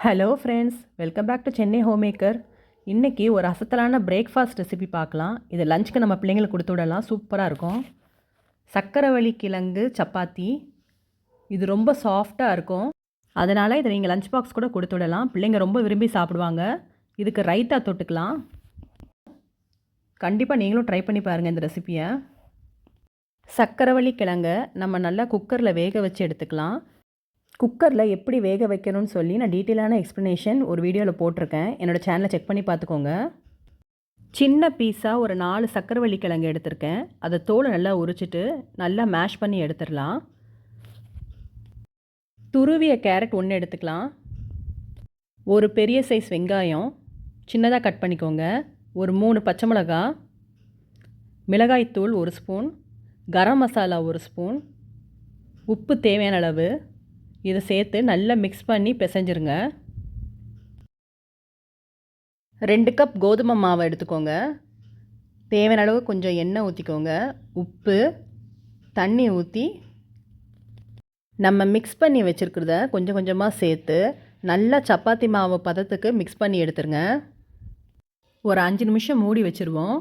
Hello friends, welcome back to Chennai home maker. இன்றைக்கி ஒரு அசத்தலான பிரேக்ஃபாஸ்ட் ரெசிபி பார்க்கலாம். இது லஞ்சுக்கு நம்ம பிள்ளைங்களுக்கு கொடுத்து விடலாம், சூப்பராக இருக்கும். சக்கரவள்ளி கிழங்கு சப்பாத்தி. இது ரொம்ப சாஃப்டாக இருக்கும், அதனால் இதை நீங்கள் லஞ்ச் பாக்ஸ் கூட கொடுத்து விடலாம். பிள்ளைங்க ரொம்ப விரும்பி சாப்பிடுவாங்க. இதுக்கு ரைத்தா தொட்டுக்கலாம். கண்டிப்பாக நீங்களும் ட்ரை பண்ணி பாருங்கள் இந்த ரெசிப்பியை. சக்கரவள்ளி கிழங்கை நம்ம நல்லா குக்கரில் வேக வச்சு எடுத்துக்கலாம். குக்கரில் எப்படி வேக வைக்கணும்னு சொல்லி நான் டீட்டெயிலான எக்ஸ்ப்ளனேஷன் ஒரு வீடியோவில் போட்டிருக்கேன். என்னோடய சேனலை செக் பண்ணி பார்த்துக்கோங்க. சின்ன பீஸாக ஒரு 4 சக்கரவள்ளி கிழங்கு எடுத்திருக்கேன். அதை தோலை நல்லா உரிச்சிட்டு நல்லா மேஷ் பண்ணி எடுத்துடலாம். துருவிய கேரட் 1 எடுத்துக்கலாம். ஒரு பெரிய சைஸ் வெங்காயம் சின்னதாக கட் பண்ணிக்கோங்க. ஒரு 3 பச்சை மிளகா, மிளகாய்த்தூள் 1 ஸ்பூன், கரம் மசாலா 1 ஸ்பூன், உப்பு தேவையான அளவு. இதை சேர்த்து நல்லா மிக்ஸ் பண்ணி பிசைஞ்சிருங்க. 2 கப் கோதுமை மாவை எடுத்துக்கோங்க. தேவையான அளவு கொஞ்சம் எண்ணெய் ஊற்றிக்கோங்க. உப்பு, தண்ணி ஊற்றி நம்ம மிக்ஸ் பண்ணி வச்சுருக்கிறத கொஞ்சம் கொஞ்சமாக சேர்த்து நல்லா சப்பாத்தி மாவு பதத்துக்கு மிக்ஸ் பண்ணி எடுத்துருங்க. ஒரு 5 நிமிஷம் மூடி வச்சுருவோம்.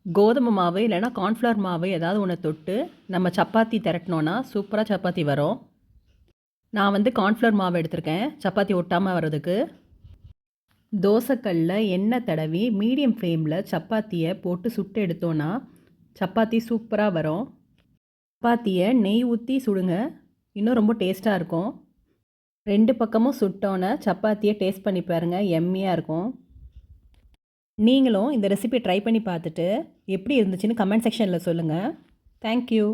கோதுமை மாவு இல்லைனா கார்ன்ஃப்ளவர் மாவு ஏதாவது ஒன்று தொட்டு நம்ம சப்பாத்தி திரட்டினோன்னா சூப்பராக சப்பாத்தி வரும். நான் கார்ன்ஃப்ளவர் மாவு எடுத்திருக்கேன் சப்பாத்தி ஒட்டாமல் வர்றதுக்கு. தோசைக்கல்லில் எண்ணெய் தடவி மீடியம் ஃப்ளேமில் சப்பாத்தியை போட்டு சுட்டு எடுத்தோன்னா சப்பாத்தி சூப்பராக வரும். சப்பாத்தியை நெய் ஊற்றி சுடுங்க, இன்னும் ரொம்ப டேஸ்ட்டாக இருக்கும். 2 பக்கமும் சுட்டோன்னே சப்பாத்தியை டேஸ்ட் பண்ணி பாருங்கள், எம்மியாக இருக்கும். நீங்களும் இந்த ரெசிபி ட்ரை பண்ணி பார்த்துட்டு எப்படி இருந்துச்சுன்னு கமெண்ட் செக்ஷனில் சொல்லுங்கள். தேங்க்யூ.